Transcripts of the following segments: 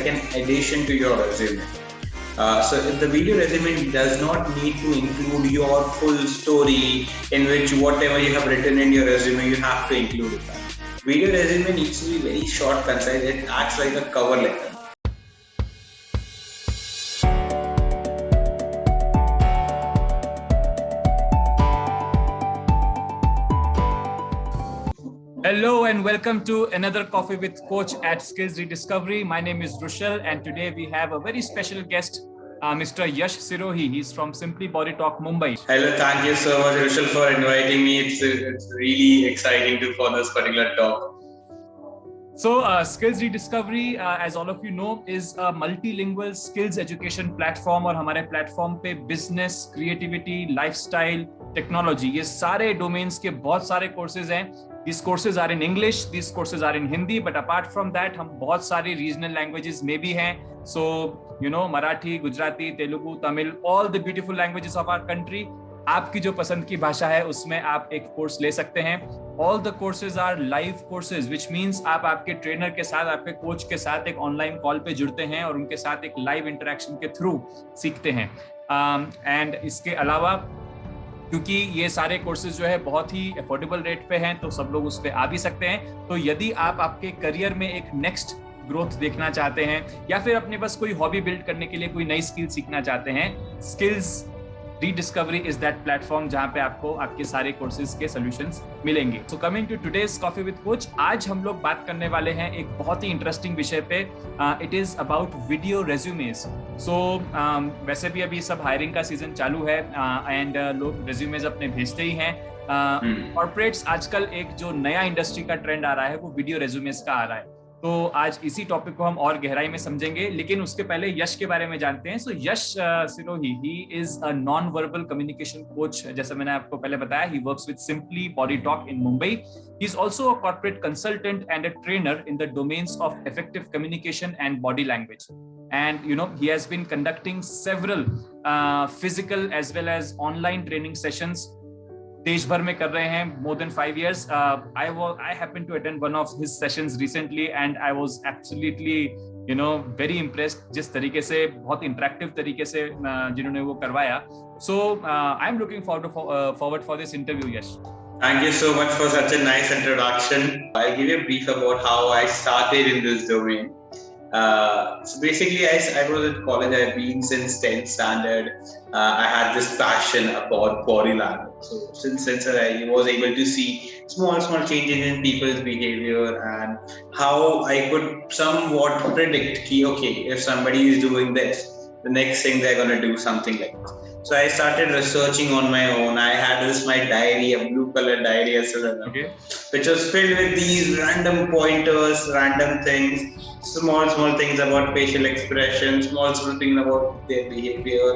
like an addition to your resume. So the video resume does not need to include your full story, in which whatever you have written in your resume, you have to include it. Video resume needs to be very short, concise. It acts like a cover letter. Hello and welcome to another Coffee with Coach at Skills Rediscovery. My name is Rushal and today we have a very special guest, Mr. Yash Sirohi. He's from Simply Body Talk, Mumbai. Hello, thank you so much, Rushal, for inviting me. It's really exciting for this particular talk. So Skills Rediscovery, as all of you know, is a multilingual skills education platform और हमारे platform पे business, creativity, lifestyle, technology ये सारे domains के बहुत सारे courses हैं. These courses are in English, these courses are in Hindi, but apart from that, हम बहुत सारी regional languages में भी हैं. So, you know, Marathi, Gujarati, Telugu, Tamil, all the beautiful languages of our country. आपकी जो पसंद की भाषा है उसमें आप एक कोर्स ले सकते हैं. All the courses are live courses, which means आप आपके ट्रेनर के साथ, आपके कोच के साथ एक ऑनलाइन कॉल पे जुड़ते हैं और उनके साथ एक लाइव इंटरेक्शन के थ्रू सीखते हैं. एंड इसके अलावा क्योंकि ये सारे कोर्सेज जो है बहुत ही अफोर्डेबल रेट पे हैं तो सब लोग उस पे आ भी सकते हैं. तो यदि आप आपके करियर में एक नेक्स्ट ग्रोथ देखना चाहते हैं या फिर अपने बस कोई हॉबी बिल्ड करने के लिए कोई नई स्किल सीखना चाहते हैं, skills rediscovery is that platform जहां पे आपको आपके सारे कोर्सेज के सॉल्यूशंस मिलेंगे. So coming to today's coffee with coach, आज हम लोग बात करने वाले हैं एक बहुत ही इंटरेस्टिंग विषय पे. It is about video resumes. So वैसे भी अभी सब हायरिंग का सीजन चालू है एंड लोग रेज्यूमेज अपने भेजते ही हैं. कॉर्पोरेट्स आजकल एक जो नया इंडस्ट्री का ट्रेंड आ रहा है वो वीडियो रेज्यूमेज का आ रहा है. तो आज इसी टॉपिक को हम और गहराई में समझेंगे, लेकिन उसके पहले यश के बारे में जानते हैं. So Yash Sirohi, he is a non verbal communication coach. जैसे मैंने आपको पहले बताया, he works with simply body talk in Mumbai. He is also a corporate consultant and a trainer in the domains of effective communication and body language. And you know, he has been conducting several physical as well as online training sessions देश भर में कर रहे हैं more than 5 years. I happened to attend one of his sessions recently and I was absolutely, you know, very impressed जिस तरीके से, बहुत इंटरेक्टिव तरीके से जिन्होंने वो करवाया. So I'm looking forward for this interview, Yash. Thank you so much for such a nice introduction. I'll give you a brief about how I started in this domain. So basically, I was at college. I've been since 10th standard. I had this passion about body language. So since I was able to see small changes in people's behavior and how I could somewhat predict, okay, if somebody is doing this, the next thing they're going to do something like this. So I started researching on my own. I had my diary, a blue color diary as well, okay, which was filled with these random pointers, random things, small things about facial expression, small things about their behavior,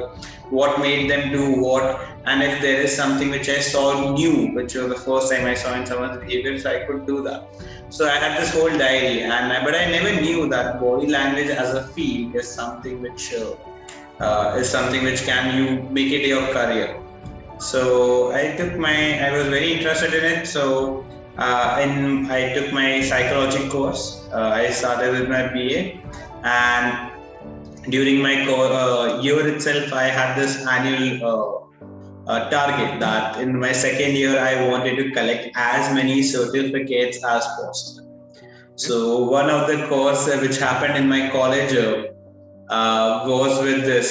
what made them do what, and if there is something which I saw new, which was the first time I saw in someone's behavior, so I could do that. So I had this whole diary, but I never knew that body language as a field is something which can you make it your career. So I was very interested in it. So I took my psychology course. I started with my BA, and during my year itself, I had this annual target that in my second year, I wanted to collect as many certificates as possible. So one of the courses which happened in my college was with this,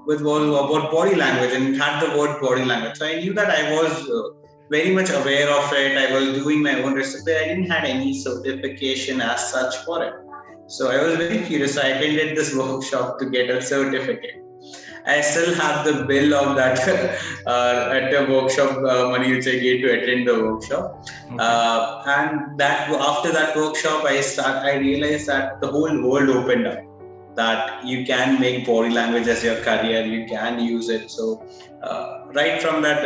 was about body language, and it had the word body language. So I knew that I was very much aware of it. I was doing my own research, but I didn't have any certification as such for it. So I was very curious. So I attended this workshop to get a certificate. I still have the bill of that at the workshop money which I gave to attend the workshop. Okay. And that after that workshop, I realized that the whole world opened up. That you can make body language as your career, you can use it. So right from that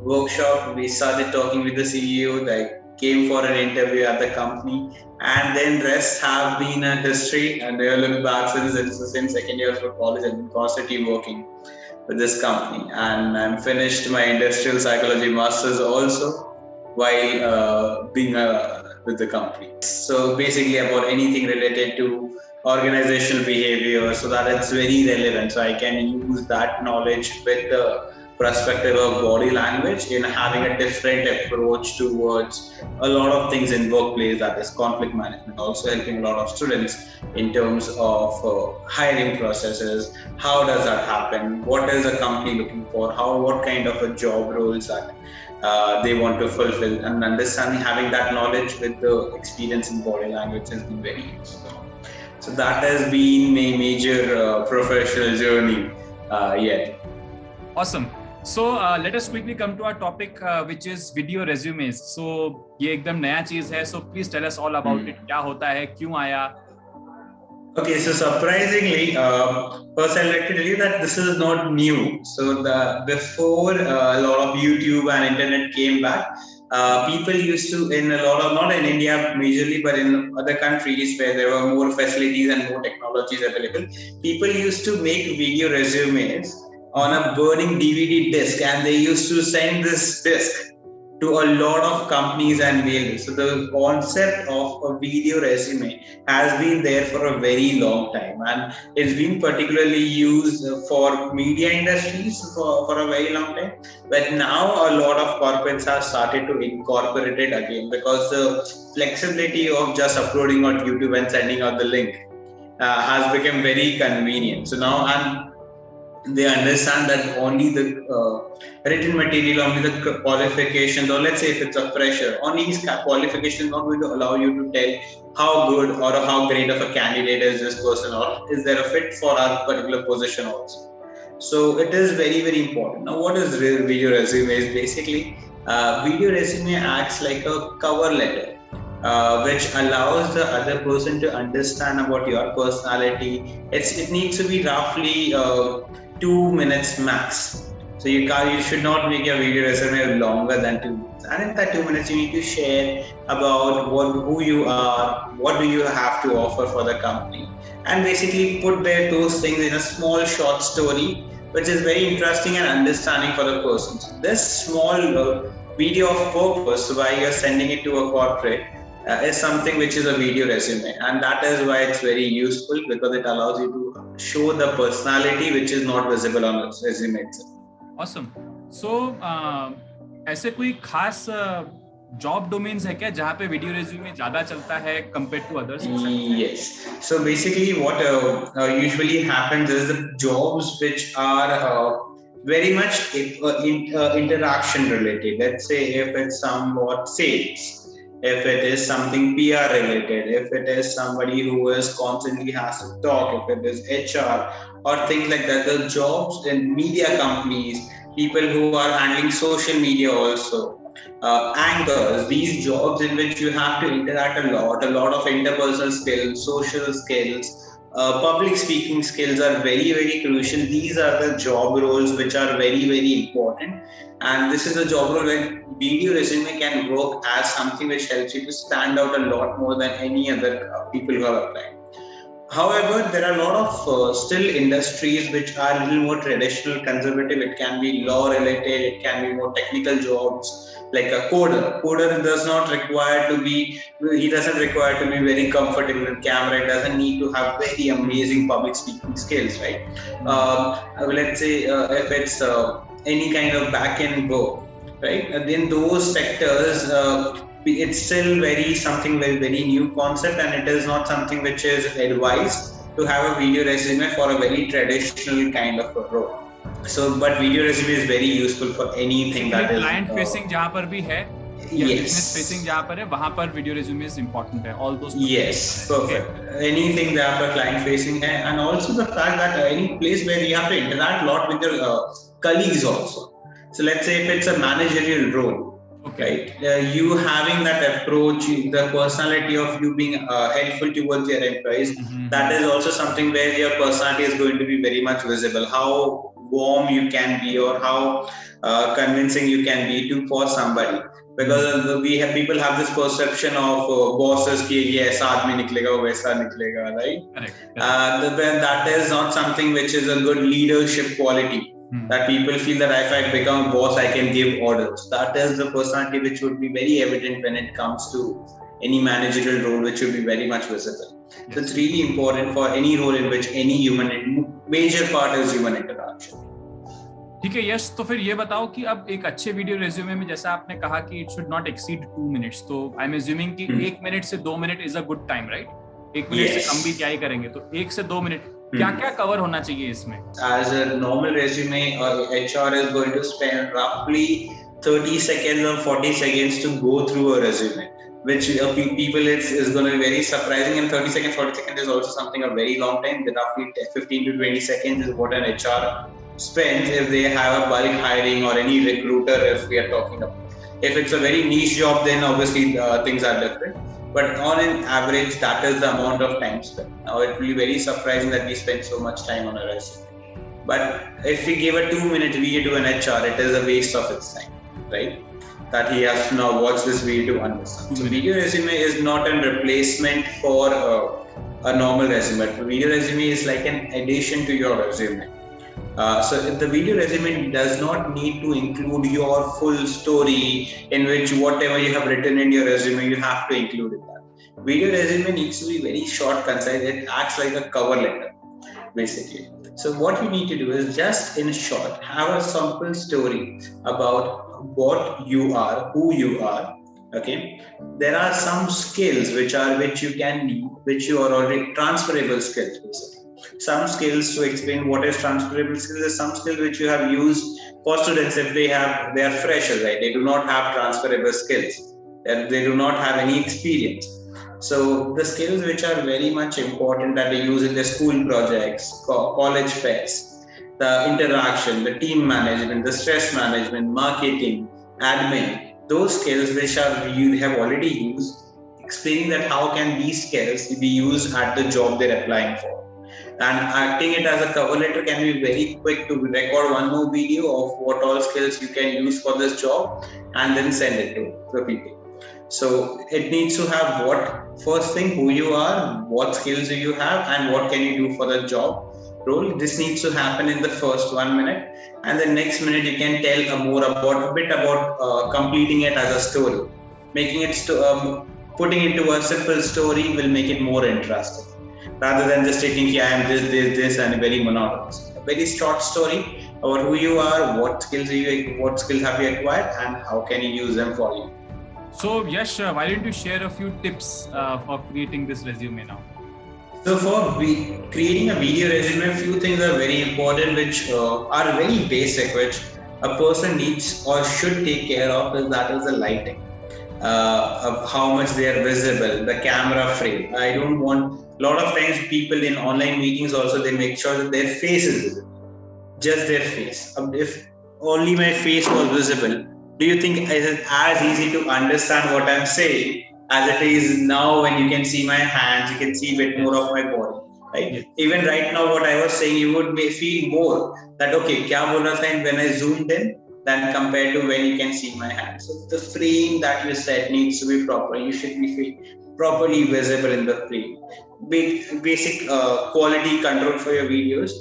workshop, we started talking with the CEO. I came for an interview at the company, and then rest have been a history. And I look back since second year of college, I've been constantly working with this company, and I'm finished my industrial psychology masters also while being with the company. So basically about anything related to organizational behavior, so that it's very relevant. So I can use that knowledge with the perspective of body language in having a different approach towards a lot of things in workplace, that is conflict management, also helping a lot of students in terms of hiring processes. How does that happen? What is a company looking for? What kind of a job roles that they want to fulfill, and understanding, having that knowledge with the experience in body language has been very useful. So that has been my major professional journey yet. Awesome. So let us quickly come to our topic, which is video resumes. So ये एकदम नया चीज है. So please tell us all about it. क्या होता है? क्यों आया? Okay, so surprisingly, first I'd like to tell you that this is not new. So before a lot of YouTube and internet came back, people used to, in a lot of, not in India majorly, but in other countries where there were more facilities and more technologies available, people used to make video resumes on a burning DVD disc, and they used to send this disc to a lot of companies and mailers. So the concept of a video resume has been there for a very long time, and it's been particularly used for media industries for a very long time. But now a lot of corporates have started to incorporate it again, because the flexibility of just uploading on YouTube and sending out the link has become very convenient. So now they understand that only the written material, only the qualifications, or let's say if it's a fresher, only his qualifications not going to allow you to tell how good or how great of a candidate is this person, or is there a fit for our particular position also. So it is very, very important. Now, what is video resume? Is basically video resume acts like a cover letter, which allows the other person to understand about your personality. It needs to be roughly 2 minutes max. So you should not make your video resume longer than 2 minutes. And in that 2 minutes, you need to share about who you are, what do you have to offer for the company, and basically put those things in a small short story, which is very interesting and understanding for the person. So this small video of purpose, why you're sending it to a corporate, is something which is a video resume, and that is why it's very useful, because it allows you to show the personality which is not visible on the resume itself. Awesome. So ऐसे कोई खास job domains है क्या जहाँ पे video resume ज्यादा चलता है compared to others? Yes. So basically what usually happens is the jobs which are very much interaction related. Let's say if it's somewhat sales, if it is something PR related, if it is somebody who is constantly has to talk, if it is HR or things like that, the jobs in media companies, people who are handling social media also, anchors, these jobs in which you have to interact a lot of interpersonal skills, social skills, public speaking skills are very, very crucial. These are the job roles which are very, very important. And this is a job role where video resume can work as something which helps you to stand out a lot more than any other people who have applied. However, there are a lot of still industries which are a little more traditional, conservative. It can be law related, it can be more technical jobs, like a coder. Coder does not require to be, he doesn't require to be very comfortable in camera. It doesn't need to have very amazing public speaking skills, right? Let's say if it's any kind of back-end work, right? In those sectors, it's still something very new concept, and it is not something which is advised to have a video resume for a very traditional kind of a role. So, but video resume is very useful for anything that is client facing जहाँ पर भी है, business facing जहाँ पर है, वहाँ पर video resume is important है. All those. Yes, perfect. Okay. Anything जहाँ पर client facing है, and also the fact that any place where you have to interact a lot with your colleagues also. So let's say if it's a managerial role. Okay. Right, you having that approach, the personality of you being helpful towards your employees, that is also something where your personality is going to be very much visible. How warm you can be, or how convincing you can be for somebody. Because people have this perception of bosses कि ये ऐसा आदमी निकलेगा वो वैसा निकलेगा, right? Correct. That is not something which is a good leadership quality. That people feel that if I become a boss, I can give orders. That is the personality which would be very evident when it comes to any managerial role which will be very much visible. Yes. So it's really important for any role in which any major part is human interaction. ठीक है यश, तो फिर ये बताओ कि अब एक अच्छे वीडियो रेज्यूमे में जैसा आपने कहा कि it should not exceed 2 minutes, तो आई एम अज्यूमिंग कि 1 मिनट से 2 minute is a good time, right? 1 minute से कम भी क्या ही करेंगे, तो 1 से 2 मिनट क्या क्या कवर होना चाहिए इसमें? As a normal resume, HR is going to spend roughly 30 seconds or 40 seconds to go through a resume, which people is going to be very surprising. And 30 seconds, 40 seconds is also something a very long time. The roughly 15 to 20 seconds is what an HR spends if they have a bulk hiring or any recruiter, if we are talking about. If it's a very niche job, then obviously things are different. But on an average, that is the amount of time spent. Now, it will be very surprising that we spend so much time on a resume. But if we give a 2-minute video to an HR, it is a waste of its time, right? That he has to now watch this video to understand. So, video resume is not a replacement for a normal resume. But video resume is like an addition to your resume. So the video resume does not need to include your full story, in which whatever you have written in your resume, you have to include in that. Video resume needs to be very short, concise. It acts like a cover letter, basically. So what you need to do is just in short, have a simple story about what you are, who you are. Okay. There are some skills which you can need, which you are already transferable skills, basically. Some skills to explain what is transferable skills is some skills which you have used for students if they are freshers, right? They do not have transferable skills. They do not have any experience. So the skills which are very much important that they use in their school projects, college fairs, the interaction, the team management, the stress management, marketing, admin, those skills which you have already used, explaining that how can these skills be used at the job they're applying for. And acting it as a cover letter can be very quick to record one more video of what all skills you can use for this job and then send it to the people. So it needs to have first thing, who you are, what skills do you have, and what can you do for the job role. This needs to happen in the first 1 minute, and the next minute you can tell a bit about completing it as a story. Making it putting it into a simple story will make it more interesting, rather than just stating, I am this, and very monotonous. A very short story about who you are, what skills have you acquired, and how can you use them for you. So, Yash, why don't you share a few tips for creating this resume now? So, for creating a video resume, a few things are very important, which are very basic, which a person needs or should take care of. That is the lighting. Of how much they are visible, the camera frame. I don't want, a lot of times people in online meetings also, they make sure that their face is visible, just their face. If only my face was visible, do you think it is as easy to understand what I'm saying as it is now when you can see my hands, you can see a bit more of my body, right? Yes. Even right now what I was saying, you would feel more that okay, kya bol raha tha when I zoomed in, than compared to when you can see my hands. So the frame that you set needs to be proper. You should be properly visible in the frame. Basic quality control for your videos.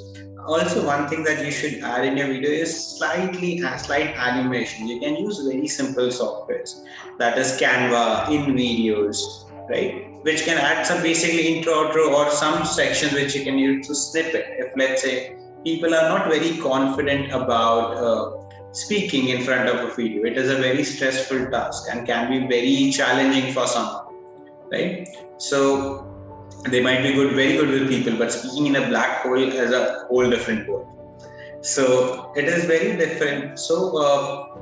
Also, one thing that you should add in your video is slight animation. You can use very simple softwares, that is Canva, InVideos, right? Which can add some basically intro or some sections which you can use to snippet. If let's say people are not very confident about speaking in front of a video, it is a very stressful task and can be very challenging for someone, right? So they might be very good with people, but speaking in a black hole is a whole different world. So it is very different. So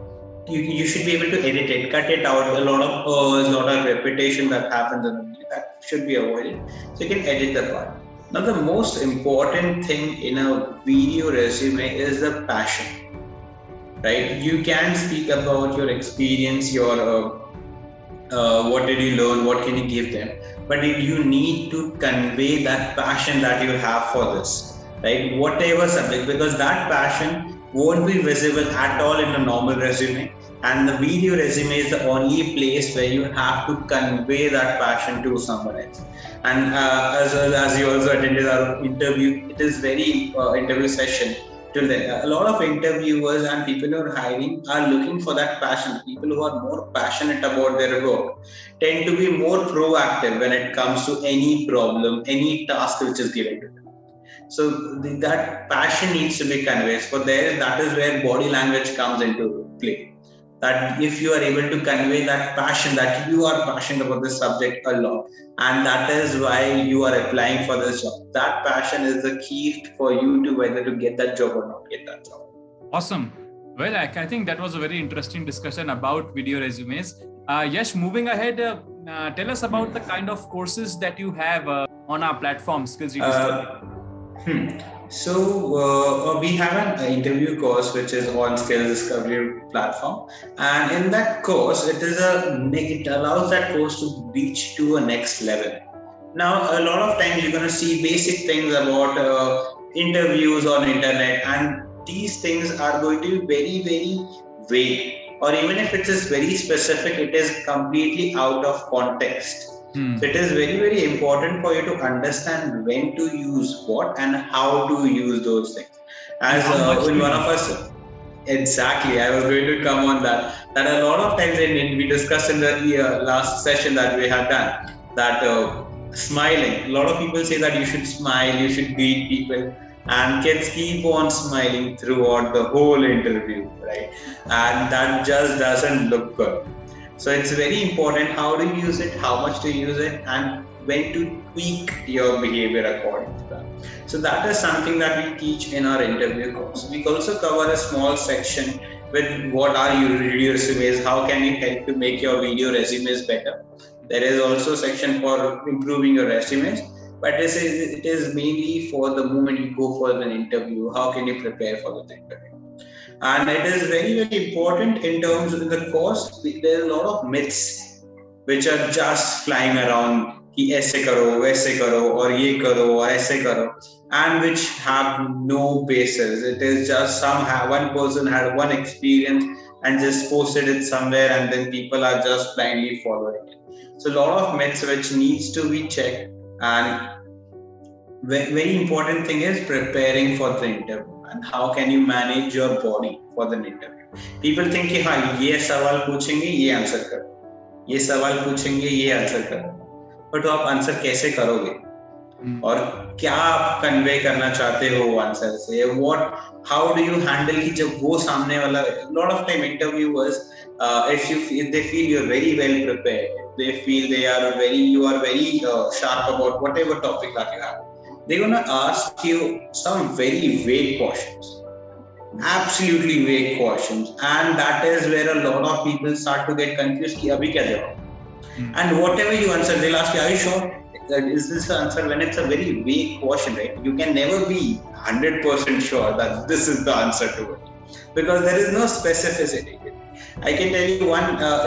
you should be able to edit it, cut it out. A lot of repetition that happens in the video, that should be avoided. So you can edit the part. Now the most important thing in a video resume is the passion. Right, you can speak about your experience, your what did you learn, what can you give them, but you need to convey that passion that you have for this, right? Whatever subject, because that passion won't be visible at all in a normal resume, and the video resume is the only place where you have to convey that passion to someone else. And as you also attended our interview, it is very interview session. till then. A lot of interviewers and people who are hiring are looking for that passion. People who are more passionate about their work tend to be more proactive when it comes to any problem, any task which is given to them. So that passion needs to be conveyed. For there, that is where body language comes into play. That if you are able to convey that passion, that you are passionate about this subject a lot, and that is why you are applying for this job. That passion is the key for you to whether to get that job or not get that job. Awesome. Well, I think that was a very interesting discussion about video resumes. Yash, moving ahead, tell us about the kind of courses that you have on our platform, Skills Rediscovery. So we have an interview course which is on SkillsRediscovery platform, and in that course, it allows that course to reach to a next level. Now, a lot of times you're going to see basic things about interviews on internet, and these things are going to be very, very vague. Or even if it is very specific, it is completely out of context. So it is very, very important for you to understand when to use what and how to use those things. As in one of us, exactly, I was going to come on that. That a lot of times we discussed in the last session that we have done, that smiling. A lot of people say that you should smile, you should greet people, and kids keep on smiling throughout the whole interview, right? And that just doesn't look good. So it's very important how to use it, how much to use it, and when to tweak your behavior according to that. So that is something that we teach in our interview course. We also cover a small section with what are your video resumes, how can you help to make your video resumes better. There is also a section for improving your resumes, but it is mainly for the moment you go for an interview, how can you prepare for the interview. And it is very, very important in terms of the course. There are a lot of myths which are just flying around, कि ऐसे करो, वैसे करो, और ये करो, और ऐसे करो, and which have no basis. It is just one person had one experience and just posted it somewhere, and then people are just blindly following it. So a lot of myths which needs to be checked, and very important thing is preparing for the interview. And how can you manage your body for the interview? People think कि हाँ ये सवाल पूछेंगे ये answer करो, ये सवाल पूछेंगे ये आंसर करो, बट तो आप आंसर कैसे करोगे और क्या आप कन्वे करना चाहते हो वो आंसर से, how do you handle कि जब वो सामने वाला, lot of time interviewers if they feel you're very well prepared, they feel you are very sharp about whatever topic that you have, they're gonna ask you some very vague questions, absolutely vague questions, and that is where a lot of people start to get confused कि अभी क्या जवाब. And whatever you answer, they'll ask you, are you sure? Is this the answer? When it's a very vague question, right? You can never be 100% sure that this is the answer to it, because there is no specificity. I can tell you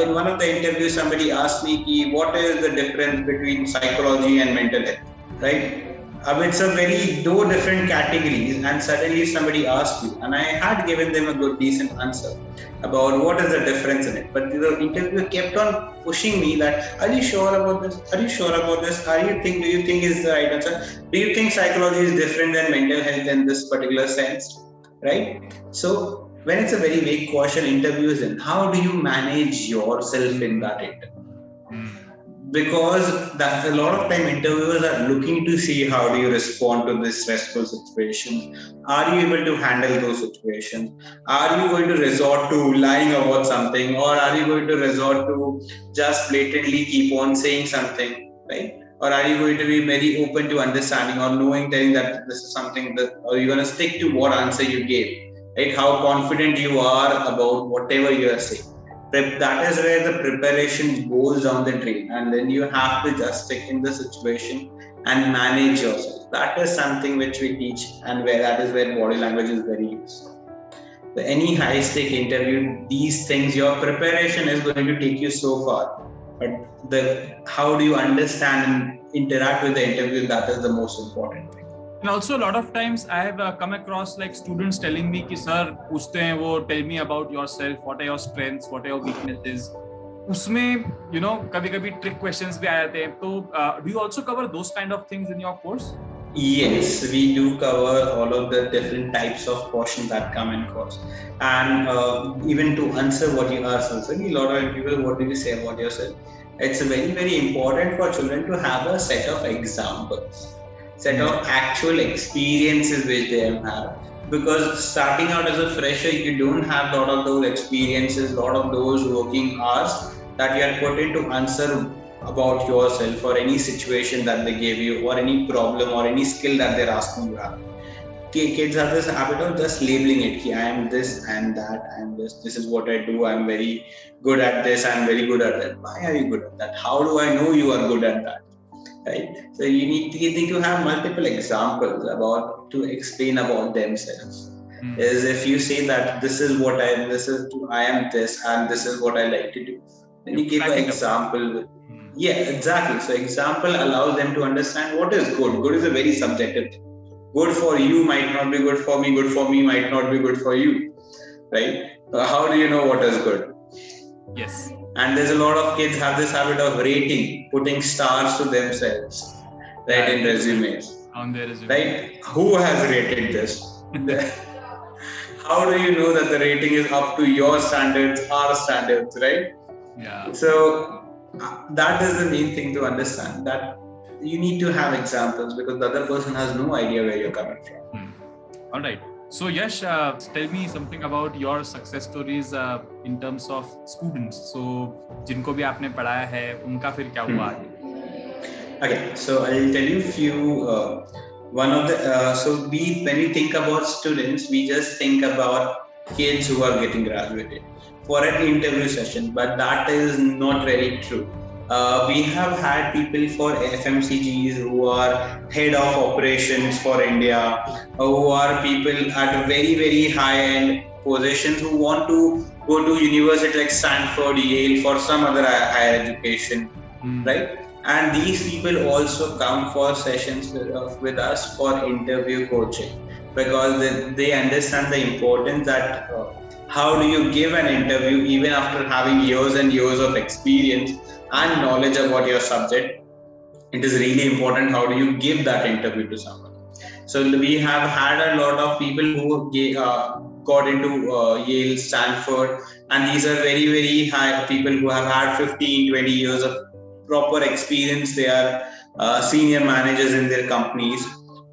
in one of the interviews, somebody asked me, what is the difference between psychology and mental health, right? It's a very two different categories, and suddenly somebody asked you, and I had given them a good decent answer about what is the difference in it. But the interviewer kept on pushing me that, are you sure about this? Are you sure about this? Do you think is the right answer? Do you think psychology is different than mental health in this particular sense? Right? So when it's a very vague question, interviews in, how do you manage yourself in that interview? Because that a lot of time interviewers are looking to see how do you respond to this stressful situation. Are you able to handle those situations? Are you going to resort to lying about something, or are you going to resort to just blatantly keep on saying something, right? Or are you going to be very open to understanding or telling that this is something that, or you're going to stick to what answer you gave, right? How confident you are about whatever you are saying. That is where the preparation goes down the drain, and then you have to just stick in the situation and manage yourself. That is something which we teach, and that is where body language is very useful. So any high stake interview, these things, your preparation is going to take you so far, but how do you understand and interact with the interview, that is the most important thing. And also a lot of times I have come across like students telling me कि sir पूछते हैं वो, tell me about yourself, what are your strengths, what are your weaknesses. उसमें कभी-कभी trick questions भी आ जाते हैं. तो do you also cover those kind of things in your course? Yes, we do cover all of the different types of portions that come in course. And even to answer what you asked, also, a lot of people, what do you say about yourself? It's very, very important for children to have a set of examples, set of actual experiences which they have. Because starting out as a fresher, you don't have a lot of those experiences, a lot of those working hours that you are put in to answer about yourself or any situation that they gave you or any problem or any skill that they're asking you out. Kids have this habit of just labeling it. I am this and that. I am this. This is what I do. I'm very good at this. I'm very good at that. Why are you good at that? How do I know you are good at that? Right. So you need to have multiple examples about to explain about themselves. Is if you say that this is what I am. I am this and this is what I like to do. Then you give an example. Yeah, exactly. So example allows them to understand what is good. Good is a very subjective thing. Good for you might not be good for me. Good for me might not be good for you, right? So how do you know what is good? Yes. And there's a lot of kids have this habit of rating, putting stars to themselves, right, in resumes. On their resume. Right? Who has rated this? How do you know that the rating is up to your standards, our standards, right? Yeah. So that is the main thing to understand, that you need to have examples because the other person has no idea where you're coming from. All right. So Yash, tell me something about your success stories in terms of students. So जिनको भी आपने पढ़ाया है, उनका फिर क्या हुआ? Okay, so I'll tell you few. One of the when we think about students, we just think about kids who are getting graduated for an interview session, but that is not very true. We have had people for FMCGs who are head of operations for India, who are people at very, very high-end positions who want to go to university like Stanford, Yale for some other higher education, right? And these people also come for sessions with us for interview coaching because they understand the importance that how do you give an interview even after having years and years of experience and knowledge about your subject. It is really important how do you give that interview to someone. So we have had a lot of people who got into Yale, Stanford, and these are very, very high people who have had 15, 20 years of proper experience. They are senior managers in their companies,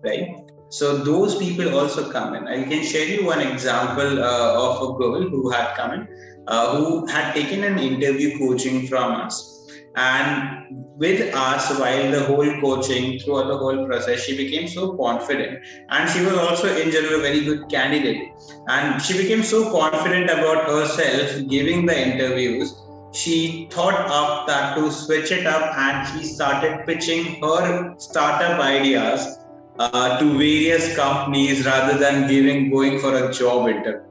right? So those people also come in. I can share you one example of a girl who had come in, who had taken an interview coaching from us. And with us, while the whole coaching, throughout the whole process, she became so confident. And she was also in general a very good candidate. And she became so confident about herself giving the interviews. She thought up that to switch it up and she started pitching her startup ideas to various companies rather than going for a job interview.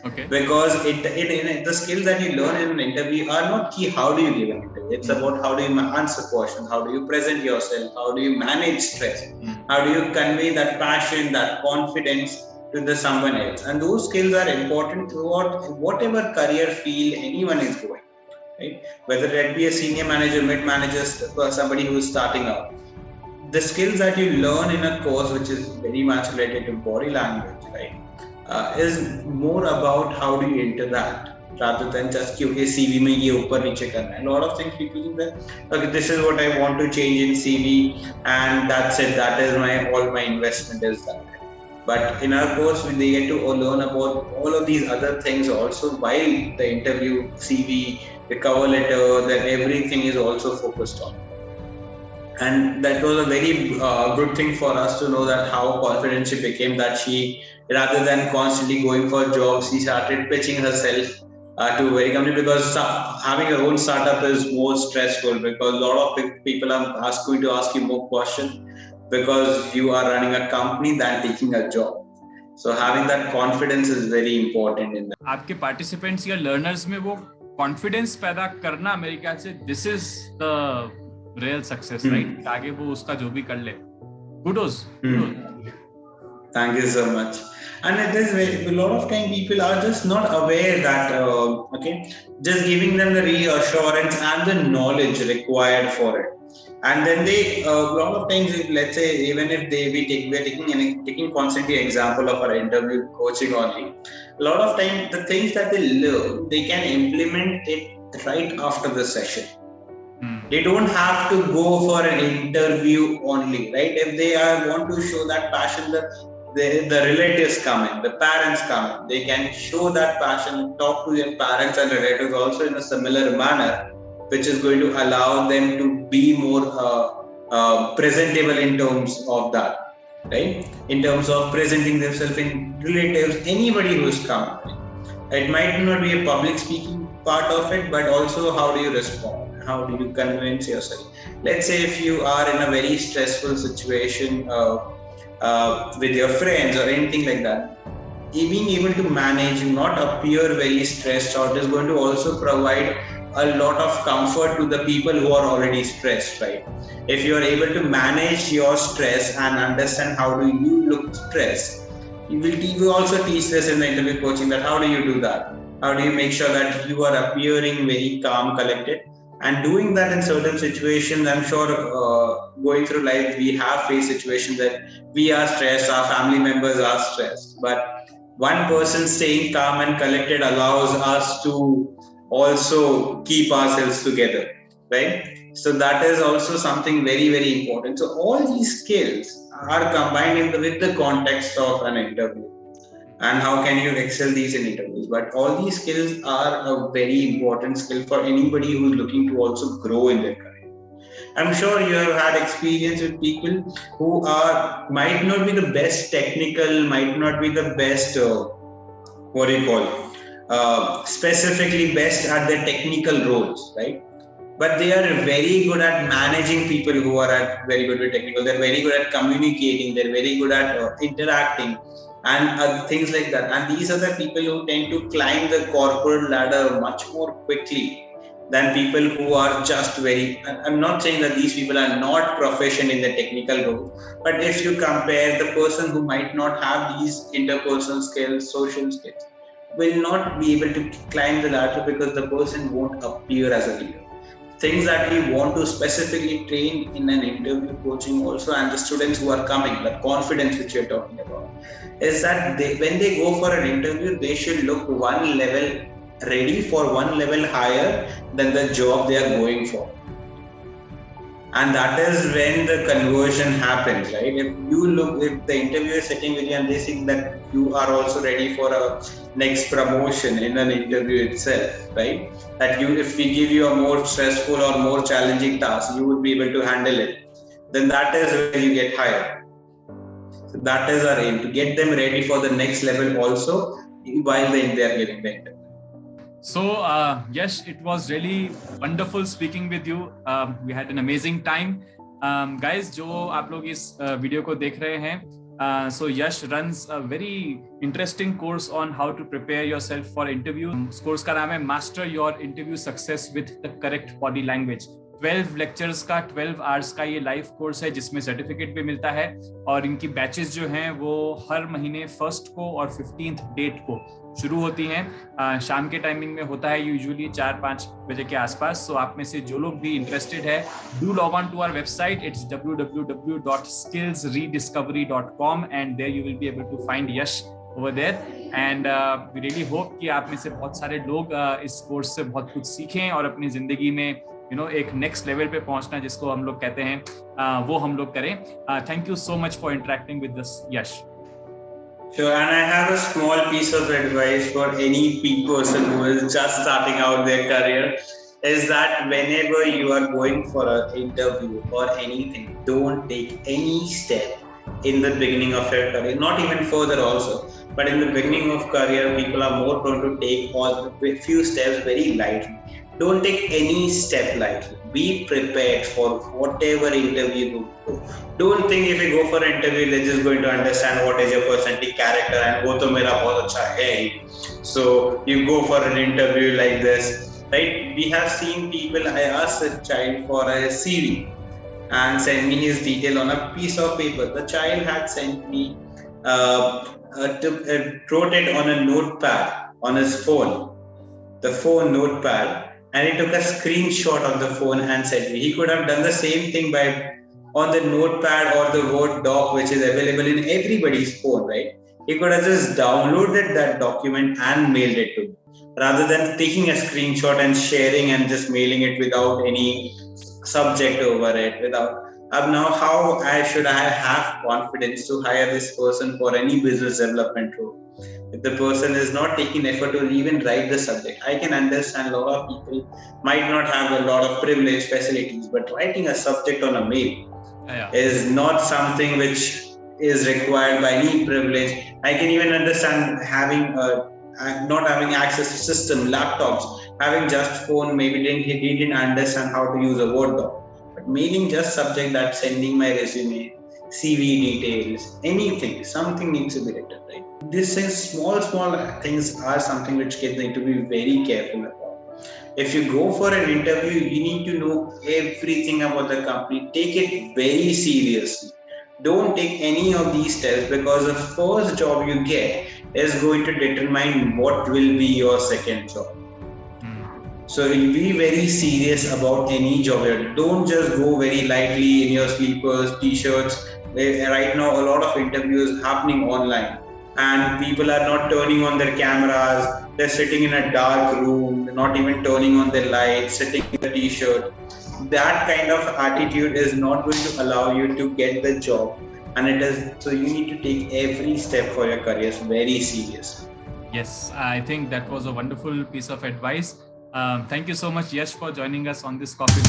Okay. Because the skills that you learn in an interview are not key. How do you give an interview? It's about how do you answer questions, how do you present yourself, how do you manage stress, how do you convey that passion, that confidence to someone else. And those skills are important throughout whatever career field anyone is going. Right? Whether it be a senior manager, mid manager, somebody who is starting out. The skills that you learn in a course, which is very much related to body language, right, is more about how do you interact rather than just okay, CV mein ye upar niche karna hai. A lot of things people think that okay, this is what I want to change in CV and that's it. That is all my investment is that. But in our course, they get to learn about all of these other things also while the interview, CV, the cover letter, that everything is also focused on. And that was a very good thing for us to know that how confident she became, that she, rather than constantly going for jobs, she started pitching herself to very company, because having your own startup is more stressful because a lot of people are going to ask you more questions because you are running a company than taking a job. So having that confidence is very important in that. आपके participants या learners में वो confidence पैदा करना मेरे ख्याल से this is the real success, right? आगे वो उसका जो भी कर ले. Kudos. Thank you so much. And it is a lot of time people are just not aware that just giving them the reassurance and the knowledge required for it. And then they a lot of times, let's say, even if we're taking constantly example of our interview coaching only, a lot of time the things that they learn, they can implement it right after the session. They don't have to go for an interview only, right? If they want to show that passion, the relatives come in, the parents come in, they can show that passion, talk to their parents and relatives also in a similar manner, which is going to allow them to be more presentable in terms of that, right? In terms of presenting themselves in relatives, anybody who's come. It might not be a public speaking part of it, but also how do you respond? How do you convince yourself? Let's say if you are in a very stressful situation with your friends or anything like that, being able to manage, not appear very stressed out, is going to also provide a lot of comfort to the people who are already stressed, right? If you are able to manage your stress and understand how do you look stressed, you will also teach this in the interview coaching, that how do you do that? How do you make sure that you are appearing very calm, collected? And doing that in certain situations, I'm sure going through life, we have faced situations that we are stressed, our family members are stressed. But one person staying calm and collected allows us to also keep ourselves together, right? So that is also something very, very important. So all these skills are combined with the context of an interview, and how can you excel these in interviews. But all these skills are a very important skill for anybody who is looking to also grow in their career. I'm sure you have had experience with people who might not be the best technical, might not be the best what do you call specifically best at their technical roles, right? But they are very good at managing people who are very good with technical. They're very good at communicating. They're very good at interacting and things like that. And these are the people who tend to climb the corporate ladder much more quickly than people who are just very. I'm not saying that these people are not proficient in the technical role, but if you compare, the person who might not have these interpersonal skills, social skills, will not be able to climb the ladder because the person won't appear as a leader. Things that we want to specifically train in an interview coaching also, and the students who are coming, that confidence which you're talking about, is that when they go for an interview, they should look one level ready, for one level higher than the job they are going for. And that is when the conversion happens, right? If the interviewer is sitting with you and they think that you are also ready for a next promotion in an interview itself, right? That if we give you a more stressful or more challenging task, you would be able to handle it. Then that is where you get hired. So that is our aim, to get them ready for the next level also while they are giving the interview. So, Yash, it was really wonderful speaking with you. We had an amazing time. Guys, जो आप लोग इस video को देख रहे हैं, so Yash runs a very interesting course on how to prepare yourself for interview. इस course का नाम है Master Your Interview Success with the Correct Body Language. 12 lectures का 12 आवर्स का ये लाइव कोर्स है, जिसमें सर्टिफिकेट भी मिलता है, और इनकी बैचेस जो हैं वो हर महीने 1st को और 15th डेट को शुरू होती हैं. शाम के टाइमिंग में होता है यूजुअली 4-5 बजे के आसपास. सो आप में से जो लोग भी इंटरेस्टेड है, do log on to our website. It's www.skillsrediscovery.com and there you will be able to find Yash over there. And we really hope कि आप में से बहुत सारे लोग इस कोर्स से बहुत कुछ सीखें और अपनी जिंदगी में एक नेक्स्ट लेवल पे पहुंचना जिसको हम लोग कहते हैं, वो हम लोग करें. Thank you so much for interacting with this, Yash. Sure, and I have a small piece of advice for any person who is just starting out their career, is that whenever you are going for an interview or anything, don't take any step in the beginning of your career, not even further also, but in the beginning of career, people are more prone to take a few steps very lightly. Don't take any step lightly. Be prepared for whatever interview you go. Don't think if you go for an interview, they're just going to understand what is your personality, character, and wo to mera bahut acha hai. So you go for an interview like this, right? We have seen people. I asked a child for a CV and send me his detail on a piece of paper. The child had sent me wrote it on a notepad on his phone. The phone notepad, and he took a screenshot of the phone and sent me. He could have done the same thing by on the notepad or the Word doc, which is available in everybody's phone, right? He could have just downloaded that document and mailed it to me, rather than taking a screenshot and sharing and just mailing it without any subject over it. Without now, how should I have confidence to hire this person for any business development role? If the person is not taking effort to even write the subject, I can understand a lot of people might not have a lot of privilege facilities, but writing a subject on a mail is not something which is required by any privilege. I can even understand having not having access to system, laptops, having just phone, maybe he didn't understand how to use a Word doc. But mailing just subject, that sending my resume, CV details, anything, something needs to be written, right? This is small things are something which kids need to be very careful about. If you go for an interview, you need to know everything about the company. Take it very seriously. Don't take any of these tests, because the first job you get is going to determine what will be your second job. So be very serious about any job. Don't just go very lightly in your sleepers, t-shirts. Right now, a lot of interviews happening online, and people are not turning on their cameras. They're sitting in a dark room, not even turning on their lights, sitting in a t-shirt. That kind of attitude is not going to allow you to get the job, and it is so you need to take every step for your careers very seriously. Yes, I think that was a wonderful piece of advice. Thank you so much, Yash, for joining us on this coffee.